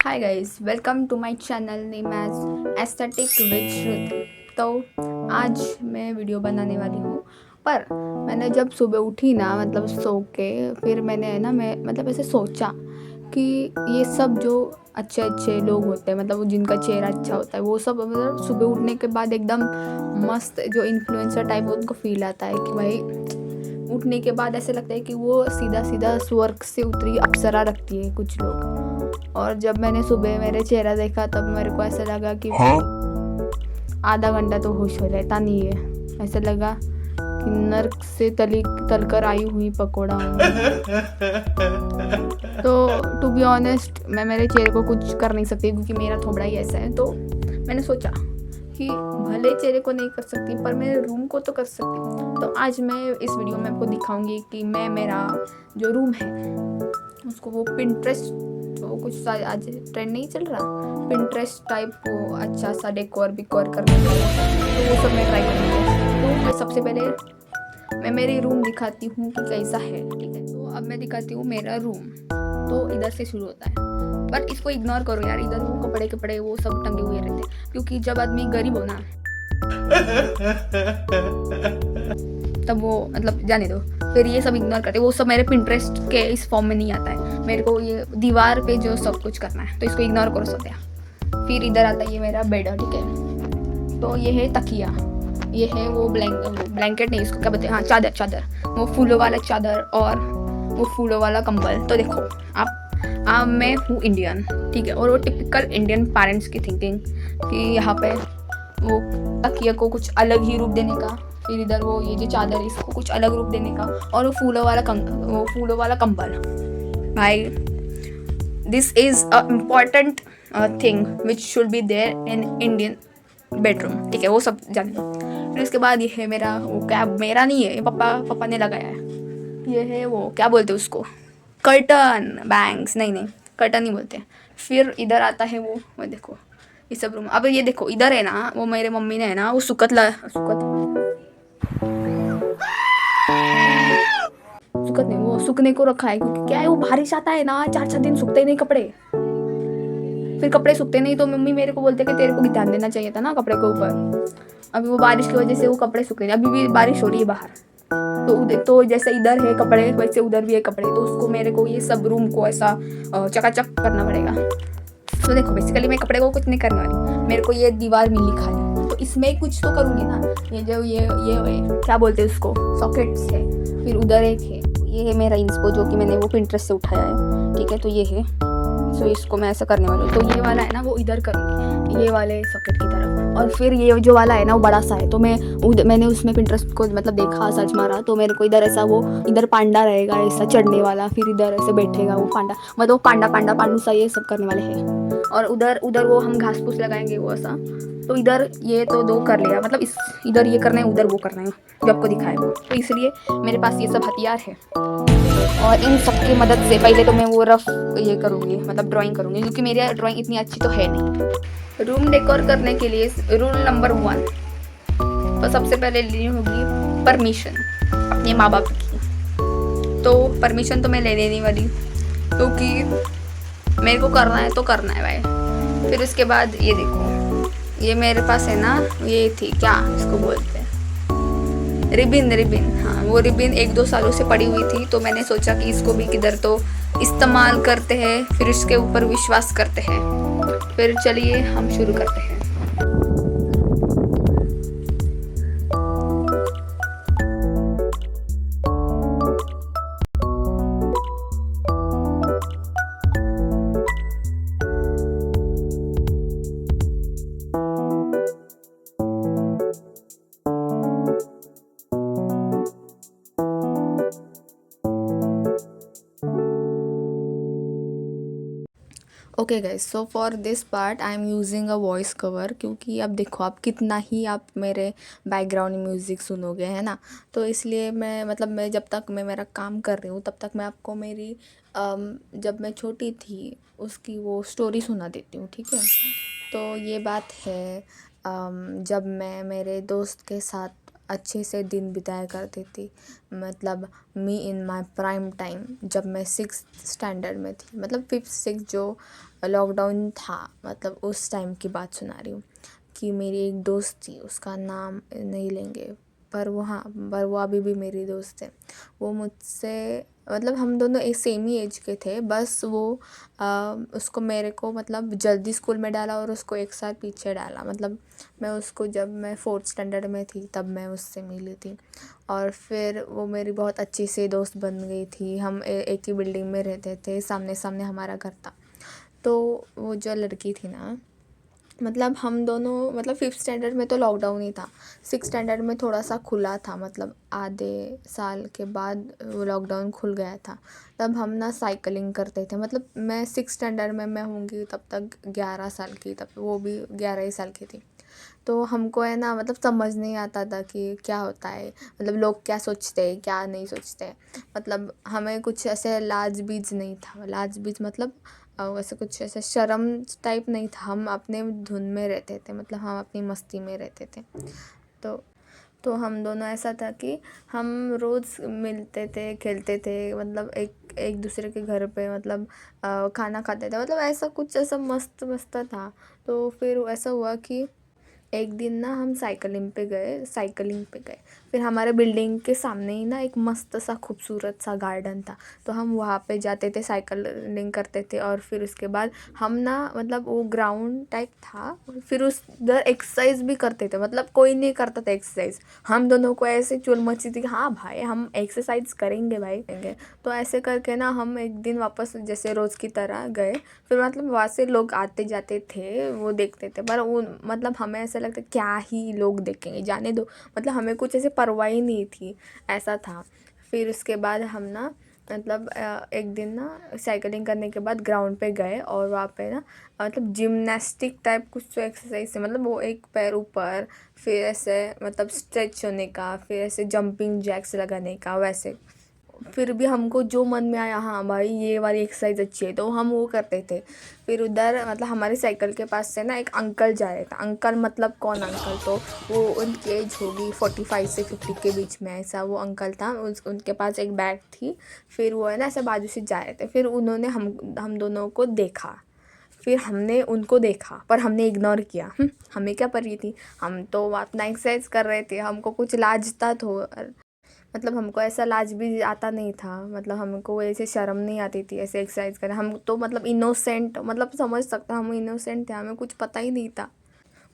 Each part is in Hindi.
Hi guys, welcome to my channel name as aesthetic with Shruti. तो आज मैं वीडियो बनाने वाली हूँ। पर मैंने जब सुबह उठी ना, मतलब सो के, फिर मैंने है ना, मैं मतलब ऐसे सोचा कि ये सब जो अच्छे अच्छे लोग होते हैं, मतलब जिनका चेहरा अच्छा होता है, वो सब मतलब सुबह उठने के बाद एकदम मस्त जो इन्फ्लुएंसर टाइप उनको फील आता है कि भाई उठने के बाद ऐसे लगता है कि वो सीधा सीधा स्वर्ग से उतरी अप्सरा रखती है कुछ लोग। और जब मैंने सुबह मेरे चेहरा देखा तब मेरे को ऐसा लगा कि आधा घंटा तो होश हो रहता नहीं है। ऐसा लगा कि नर्क से तलकर आई हुई पकौड़ा हूँ। तो टू बी ऑनेस्ट, मैं मेरे चेहरे को कुछ कर नहीं सकती क्योंकि मेरा थोबड़ा ही ऐसा है। तो मैंने सोचा कि भले चेहरे को नहीं कर सकती पर मेरे रूम को तो कर सकती। तो आज मैं इस वीडियो में आपको दिखाऊंगी कि मैं मेरा जो रूम है उसको वो पिंटरेस्ट, वो कुछ आज ट्रेंड नहीं चल रहा, पिंटरेस्ट टाइप को अच्छा सा डेकोर बिकोर करने का, तो वो सब मैं ट्राई करूँगी। तो मैं सबसे पहले मैं मेरी रूम दिखाती हूँ कि कैसा है, ठीक है। तो अब मैं दिखाती हूँ मेरा रूम। तो इधर से शुरू होता है, बट इसको इग्नोर करो यार। इधर वो कपड़े कपड़े वो सब टंगे हुए रहते हैं क्योंकि जब आदमी गरीब हो ना तब वो मतलब जाने दो, फिर ये सब इग्नोर करते। वो सब मेरे पिंटरेस्ट के इस फॉर्म में नहीं आता है। मेरे को ये दीवार पे जो सब कुछ करना है तो इसको इग्नोर करो सब यार। फिर इधर आता है ये मेरा बेड, ठीक है। तो ये है तकिया, ये है वो ब्लैंकेट नहीं, इसको क्या बोलते हैं, हाँ चादर, वो फूलों वाला चादर और वो फूलों वाला कंबल। तो देखो आप मैं हूँ इंडियन, ठीक है, और वो टिपिकल इंडियन पेरेंट्स की थिंकिंग कि यहाँ पे वो तकिया को कुछ अलग ही रूप देने का, फिर इधर वो ये जो चादर है इसको कुछ अलग रूप देने का, और वो फूलों वाला कंबल। भाई this is a important thing which should be there in Indian bedroom, ठीक है। वो सब जाने दो। फिर उसके बाद ये है मेरा वो, क्या मेरा नहीं है, ये पापा ने लगाया है। ये है वो क्या बोलते हैं उसको, कर्टन, बैंग्स, नहीं कर्टन नहीं बोलते। फिर इधर आता है वो देखो ये सब रूम। अब ये देखो इधर है ना, वो मेरे मम्मी ने है ना वो सुकत नहीं, वो सूखने को रखा है क्योंकि क्या है, वो बारिश आता है ना, 4-6 दिन सूखते ही नहीं कपड़े। फिर कपड़े सूखते नहीं तो मम्मी मेरे को बोलते कि तेरे को भी ध्यान देना चाहिए था ना कपड़े के ऊपर। अभी वो बारिश की वजह से वो कपड़े सूख रहे हैं, अभी भी बारिश हो रही है बाहर। तो जैसे इधर है कपड़े वैसे उधर भी है कपड़े, तो उसको मेरे को ये सब रूम को ऐसा चकाचक करना पड़ेगा। तो देखो बेसिकली मैं कपड़े को कुछ नहीं करने वाली, मेरे को ये दीवार मिली खाली, तो इसमें कुछ तो करूँगी ना। ये जो ये क्या बोलते हैं उसको, सॉकेट्स है। फिर उधर एक है, ये है मेरा इंस्पो जो कि मैंने वो पिंटरेस्ट से उठाया है, ठीक है। तो ये है, सो इसको मैं ऐसा करने वाली हूँ। तो ये वाला है ना वो इधर करूँगी, ये वाले सॉकेट की तरफ। और फिर ये जो वाला है ना वो बड़ा सा है, तो मैंने उसमें पिंटरेस्ट को मतलब देखा, सर्च मारा, तो मेरे को इधर ऐसा वो इधर पांडा रहेगा ऐसा चढ़ने वाला, फिर इधर ऐसे बैठेगा वो पांडा, मतलब पांडू सा ये सब करने वाले हैं। और उधर वो हम घास फूस लगाएंगे वो ऐसा। तो इधर ये तो दो कर लिया, मतलब इधर ये करना है उधर वो करना है जो आपको दिखाया वो। तो इसलिए मेरे पास ये सब हथियार है और इन सब की मदद से पहले तो मैं वो रफ ये करूँगी, मतलब ड्राइंग करूँगी, क्योंकि मेरी ड्राइंग इतनी अच्छी तो है नहीं। रूम डेकोर करने के लिए रूल नंबर 1, तो सबसे पहले लेनी होगी परमिशन अपने माँ बाप की। तो परमिशन तो मैं लेने नहीं वाली क्योंकि मेरे को करना है तो करना है भाई। फिर उसके बाद ये देखो, ये मेरे पास है ना, ये थी क्या इसको बोलते हैं, रिबिन, हाँ वो रिबिन 1-2 सालों से पड़ी हुई थी, तो मैंने सोचा कि इसको भी किधर तो इस्तेमाल करते हैं, फिर इसके ऊपर विश्वास करते हैं। फिर चलिए हम शुरू करते हैं। Okay guys, so for this part I am using a voice cover, क्योंकि अब देखो आप कितना ही आप मेरे बैकग्राउंड म्यूज़िक सुनोगे, है ना। तो इसलिए मैं जब तक मैं मेरा काम कर रही हूँ तब तक मैं आपको मेरी जब मैं छोटी थी उसकी वो स्टोरी सुना देती हूँ, ठीक है। तो ये बात है जब मैं मेरे दोस्त के साथ अच्छे से दिन बिताया करती थी। मतलब मी इन माय प्राइम टाइम, जब मैं 6th स्टैंडर्ड में थी, मतलब 5th 6th जो लॉकडाउन था, मतलब उस टाइम की बात सुना रही हूँ। कि मेरी एक दोस्त थी, उसका नाम नहीं लेंगे, पर वो हाँ, पर वो अभी भी मेरी दोस्त है। वो मुझसे मतलब हम दोनों एक सेम ही एज के थे, बस वो उसको मेरे को मतलब जल्दी स्कूल में डाला और उसको एक साल पीछे डाला। मतलब मैं उसको जब मैं 4th स्टैंडर्ड में थी तब मैं उससे मिली थी, और फिर वो मेरी बहुत अच्छी सी दोस्त बन गई थी। हम एक ही बिल्डिंग में रहते थे, सामने सामने हमारा घर था। तो वो जो लड़की थी ना, मतलब हम दोनों मतलब 5th स्टैंडर्ड में तो लॉकडाउन ही था, 6th स्टैंडर्ड में थोड़ा सा खुला था, मतलब आधे साल के बाद वो लॉकडाउन खुल गया था। तब हम ना साइकिलिंग करते थे, मतलब मैं 6th स्टैंडर्ड में मैं होंगी तब तक 11 साल की, तब वो भी 11 ही साल की थी। तो हमको है ना, मतलब समझ नहीं आता था कि क्या होता है, मतलब लोग क्या सोचते हैं क्या नहीं सोचते हैं। मतलब हमें कुछ ऐसे लाज बीज नहीं था, लाज बीज मतलब वैसे कुछ ऐसे शर्म टाइप नहीं था। हम अपने धुन में रहते थे, मतलब हम अपनी मस्ती में रहते थे। तो तो हम दोनों ऐसा था कि हम रोज़ मिलते थे, खेलते थे, मतलब एक एक दूसरे के घर पे मतलब खाना खाते थे, मतलब ऐसा कुछ ऐसा मस्त मस्त था। तो फिर ऐसा हुआ कि एक दिन ना हम साइकिलिंग पे गए। फिर हमारे बिल्डिंग के सामने ही ना एक मस्त सा खूबसूरत सा गार्डन था, तो हम वहाँ पे जाते थे, साइकिलिंग करते थे। और फिर उसके बाद हम ना, मतलब वो ग्राउंड टाइप था, फिर उस उधर एक्सरसाइज भी करते थे। मतलब कोई नहीं करता था एक्सरसाइज, हम दोनों को ऐसे चुल मची थी कि हाँ भाई हम एक्सरसाइज करेंगे भाई करेंगे। तो ऐसे करके ना हम एक दिन वापस जैसे रोज़ की तरह गए। फिर मतलब वहाँ से लोग आते जाते थे, वो देखते थे, पर वो मतलब हमें ऐसा लगता क्या ही लोग देखेंगे, जाने दो, मतलब हमें कुछ ऐसे परवाह ही नहीं थी, ऐसा था। फिर उसके बाद हम ना, मतलब एक दिन ना साइकिलिंग करने के बाद ग्राउंड पे गए, और वहाँ पे ना मतलब जिम्नास्टिक टाइप कुछ तो एक्सरसाइज है, मतलब वो एक पैर ऊपर, फिर ऐसे मतलब स्ट्रेच होने का, फिर ऐसे जंपिंग जैक्स लगाने का, वैसे। फिर भी हमको जो मन में आया, हाँ भाई ये वाली एक्सरसाइज अच्छी है, तो हम वो करते थे। फिर उधर मतलब हमारी साइकिल के पास से ना एक अंकल जा रहे थे। अंकल मतलब कौन अंकल, तो वो उनकी एज होगी 45 से 50 के बीच में, ऐसा वो अंकल था। उनके पास एक बैग थी। फिर वो है ना ऐसे बाजू से जा रहे थे, फिर उन्होंने हम दोनों को देखा। फिर हमने उनको देखा, पर हमने इग्नोर किया। हमें क्या परी थी, हम तो अपना एक्सरसाइज कर रहे थे, हमको कुछ लाज था तो, मतलब हमको ऐसा लाज भी आता नहीं था, मतलब हमको ऐसे शर्म नहीं आती थी ऐसे एक्सरसाइज करना। हम तो मतलब इनोसेंट, मतलब समझ सकता, हम इनोसेंट थे, हमें कुछ पता ही नहीं था।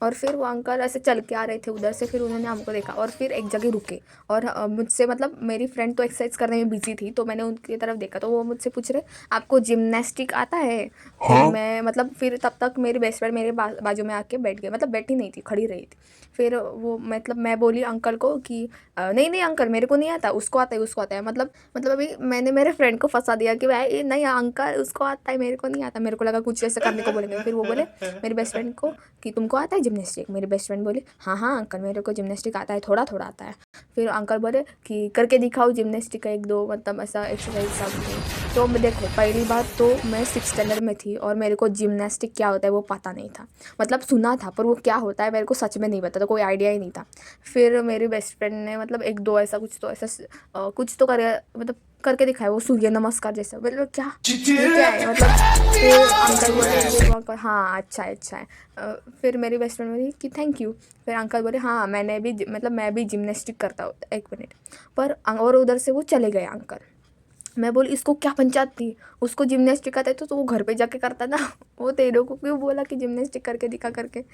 और फिर वो अंकल ऐसे चल के आ रहे थे उधर से, फिर उन्होंने हमको देखा और फिर एक जगह रुके। और मुझसे मतलब मेरी फ्रेंड तो एक्सरसाइज करने में बिजी थी, तो मैंने उनकी तरफ देखा, तो वो मुझसे पूछ रहे आपको जिम्नास्टिक आता है। फिर मैं मतलब फिर तब तक मेरी बेस्ट फ्रेंड मेरे बाजू में आके बैठ गई, मतलब बैठी नहीं थी, खड़ी रही थी। फिर वो मतलब मैं बोली अंकल को कि नहीं नहीं अंकल मेरे को नहीं आता, उसको आता है उसको आता है। मतलब अभी मैंने मेरे फ्रेंड को फंसा दिया कि भाई नहीं अंकल उसको आता है, मेरे को नहीं आता। मेरे को लगा कुछ ऐसे करने को बोलेंगे। फिर वो बोले मेरी बेस्ट फ्रेंड को कि तुमको आता है जिम्नास्टिक। मेरी बेस्ट फ्रेंड बोली हाँ हाँ अंकल मेरे को जिम्नास्टिक आता है, थोड़ा थोड़ा आता है। फिर अंकल बोले कि करके दिखाओ जिम्नास्टिक का एक दो मतलब ऐसा एक्सरसाइज सब। तो मैं देखो पहली बात तो मैं 6th स्टैंडर्ड में थी और मेरे को जिम्नास्टिक क्या होता है वो पता नहीं था। मतलब सुना था पर वो क्या होता है मेरे को सच में नहीं पता था, कोई आइडिया ही नहीं था। फिर मेरी बेस्ट फ्रेंड ने मतलब एक दो ऐसा कुछ तो कर मतलब करके दिखाया, वो सूर्य नमस्कार जैसा। मतलब क्या ये क्या है मतलब। फिर अंकल बोले फिर अंकल हाँ अच्छा है अच्छा है। फिर मेरी बेस्ट फ्रेंड बोली कि थैंक यू। फिर अंकल बोले हाँ मैंने भी मतलब मैं भी जिम्नास्टिक करता हूँ, एक मिनट। पर और उधर से वो चले गए अंकल। मैं बोली इसको क्या पंचायत थी, उसको जिम्नास्टिक आता है तो वो घर पे जाके करता ना। वो तेरे को क्यों बोला कि जिम्नास्टिक करके दिखा करके।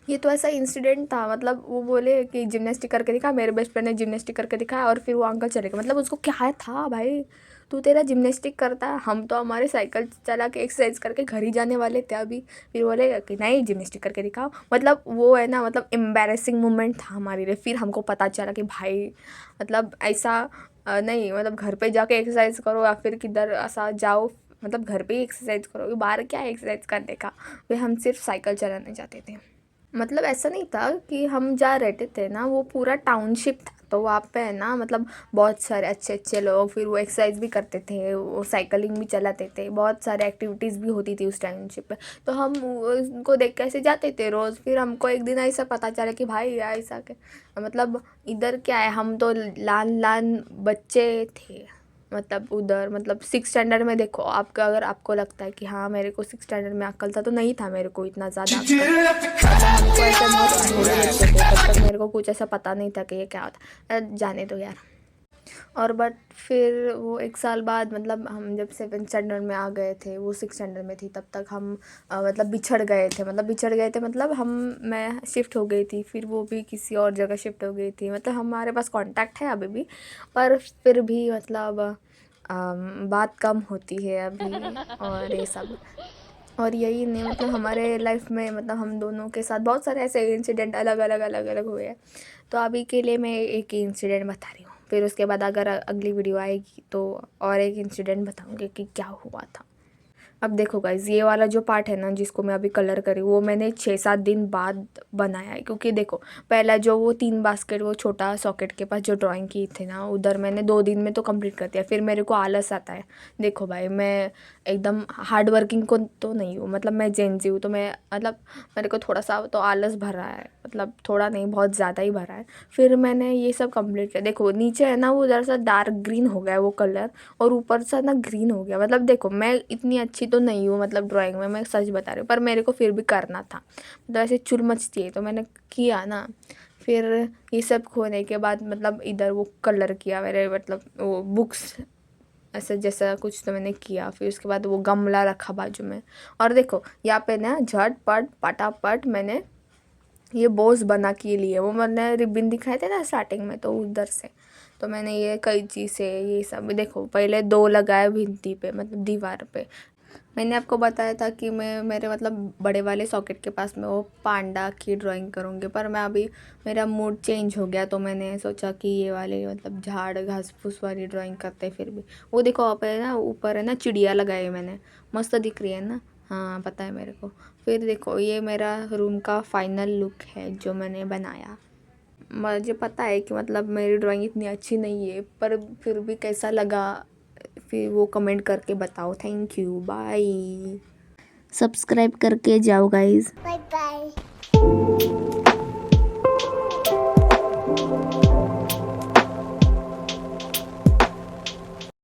ये तो ऐसा इंसिडेंट था, मतलब वो बोले कि जिम्नास्टिक करके दिखा, मेरे बेस्ट फ्रेंड ने जिम्नास्टिक करके दिखाया और फिर वो अंकल चले गए। मतलब उसको क्या था भाई, तू तेरा जिम्नास्टिक करता है, हम तो हमारे साइकिल चला के एक्सरसाइज करके घर ही जाने वाले थे अभी। फिर बोले कि नहीं जिम्नास्टिक करके दिखाओ। मतलब वो है ना मतलब एम्बैरेसिंग मोमेंट था हमारे लिए। फिर हमको पता चला कि भाई मतलब ऐसा नहीं, मतलब घर पे जाके एक्सरसाइज करो या फिर किधर ऐसा जाओ, मतलब घर पे ही एक्सरसाइज करो, बाहर क्या एक्सरसाइज करने का। फिर हम सिर्फ साइकिल चलाने जाते थे। मतलब ऐसा नहीं था कि हम जहाँ रहते थे ना वो पूरा टाउनशिप था, तो वहाँ पे है ना मतलब बहुत सारे अच्छे अच्छे लोग, फिर वो एक्सरसाइज भी करते थे, वो साइकिलिंग भी चलाते थे, बहुत सारे एक्टिविटीज़ भी होती थी उस टाइमशिप पे। तो हम उनको देख के ऐसे जाते थे रोज़। फिर हमको एक दिन ऐसा पता चला कि भाई ऐसा के मतलब इधर क्या है, हम तो लान लान बच्चे थे। मतलब उधर मतलब 6 स्टैंडर्ड में देखो आपका, अगर आपको लगता है कि हाँ मेरे को 6 स्टैंडर्ड में अक्ल था, तो नहीं था मेरे को इतना ज़्यादा अक्ल। मतलब हमको ऐसे बहुत भोले लगते थे, तब तक मेरे को कुछ ऐसा पता नहीं था कि ये क्या होता है। जाने दो यार। और बट फिर वो 1 साल बाद मतलब हम जब 7 स्टैंडर्ड में आ गए थे, वो 6 स्टैंडर्ड में थी, तब तक हम मतलब बिछड़ गए थे। मतलब हम मैं शिफ्ट हो गई थी, फिर वो भी किसी और जगह शिफ्ट हो गई थी। मतलब हमारे पास कांटेक्ट है अभी भी, पर फिर भी मतलब बात कम होती है अभी और ये सब। और यही नहीं मतलब हमारे लाइफ में मतलब हम दोनों के साथ बहुत सारे ऐसे इंसिडेंट अलग अलग हुए हैं। तो अभी के लिए मैं एक ही इंसिडेंट बता रही हूँ, फिर उसके बाद अगर अगली वीडियो आएगी तो और एक इंसिडेंट बताऊँगी कि क्या हुआ था। अब देखो गाइज, ये वाला जो पार्ट है ना जिसको मैं अभी कलर करी, वो मैंने 6-7 दिन बाद बनाया है। क्योंकि देखो पहला जो वो 3 बास्केट वो छोटा सॉकेट के पास जो ड्राइंग की थी ना, उधर मैंने 2 दिन में तो कंप्लीट कर दिया। फिर मेरे को आलस आता है। देखो भाई मैं एकदम हार्ड वर्किंग को तो नहीं हूँ, मतलब मैं जेंजी हूँ, तो मैं मतलब मेरे को थोड़ा सा तो आलस भर रहा है, मतलब थोड़ा नहीं बहुत ज़्यादा ही भरा है। फिर मैंने ये सब कंप्लीट किया। देखो नीचे है ना वो ज़रा सा डार्क ग्रीन हो गया है वो कलर, और ऊपर से ना ग्रीन हो गया। मतलब देखो मैं इतनी अच्छी तो नहीं हूँ मतलब ड्राइंग में, मैं सच बता रही हूँ, पर मेरे को फिर भी करना था। मतलब ऐसे चुल मचती है तो मैंने किया ना। फिर ये सब होने के बाद मतलब इधर वो कलर किया मेरे, मतलब वो बुक्स ऐसा जैसा कुछ तो मैंने किया। फिर उसके बाद वो गमला रखा बाजू में, और देखो यहाँ पे ना झटपट पटापट मैंने ये बोस बना के लिए, वो मैंने रिबन दिखाए थे ना स्टार्टिंग में, तो उधर से तो मैंने ये कैंची से ये सब देखो पहले 2 लगाए भिंती पे मतलब दीवार पे। मैंने आपको बताया था कि मैं मेरे मतलब बड़े वाले सॉकेट के पास में वो पांडा की ड्राइंग करूँगी, पर मैं अभी मेरा मूड चेंज हो गया, तो मैंने सोचा कि ये वाले मतलब झाड़ घास फूस वाली ड्राइंग करते। फिर भी वो देखो आप है ना ऊपर है ना चिड़िया लगाई मैंने, मस्त दिख रही है ना। हाँ पता है मेरे को। फिर देखो ये मेरा रूम का फाइनल लुक है जो मैंने बनाया। मुझे पता है कि मतलब मेरी ड्राइंग इतनी अच्छी नहीं है, पर फिर भी कैसा लगा फिर वो कमेंट करके बताओ। Thank you, bye. सब्सक्राइब करके जाओ गाइस। Bye bye.